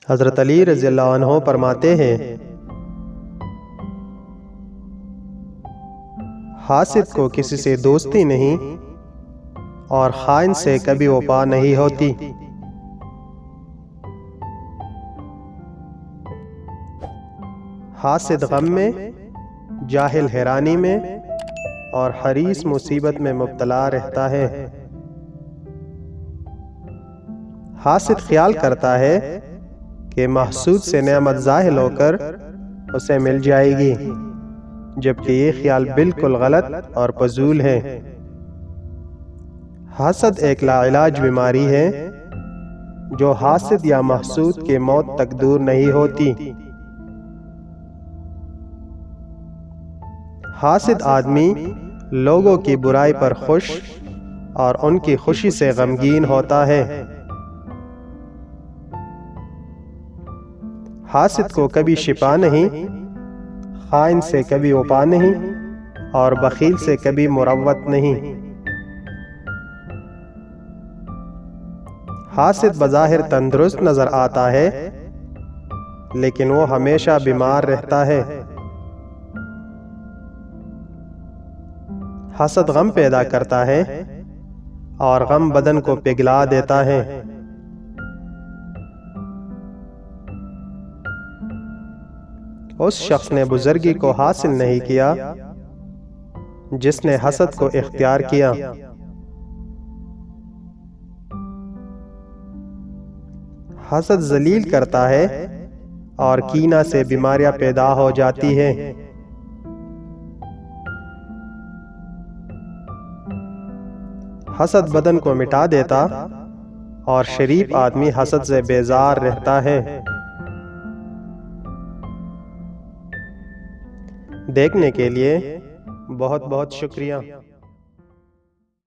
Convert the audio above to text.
حضرت علی رضی اللہ عنہ فرماتے ہیں، حاسد کو کسی سے دوستی نہیں اور خائن سے کبھی وفا نہیں ہوتی۔ حاسد غم میں، جاہل حیرانی میں اور حریص مصیبت میں مبتلا رہتا ہے۔ حاسد خیال کرتا ہے کہ محسود سے نعمت ظاہر ہو کر اسے مل جائے گی، جبکہ یہ خیال بالکل غلط اور فضول ہے۔ حسد ایک لاعلاج بیماری ہے جو حاسد یا محسود کے موت تک دور نہیں ہوتی۔ حاسد آدمی لوگوں کی برائی پر خوش اور ان کی خوشی سے غمگین ہوتا ہے۔ حاسد کو کبھی شفا نہیں، خائن سے کبھی وفا نہیں اور بخیل سے کبھی مروت نہیں۔ حاسد بظاہر تندرست نظر آتا ہے، لیکن وہ ہمیشہ بیمار رہتا ہے۔ حسد غم پیدا کرتا ہے اور غم بدن کو پگھلا دیتا ہے۔ اس شخص نے بزرگی کو حاصل نہیں کیا جس نے حسد کو اختیار کیا۔ حسد ذلیل کرتا ہے اور کینہ سے بیماریاں پیدا ہو جاتی ہیں۔ حسد بدن کو مٹا دیتا اور شریف آدمی حسد سے بیزار رہتا ہے۔ دیکھنے کے لیے بہت بہت شکریہ۔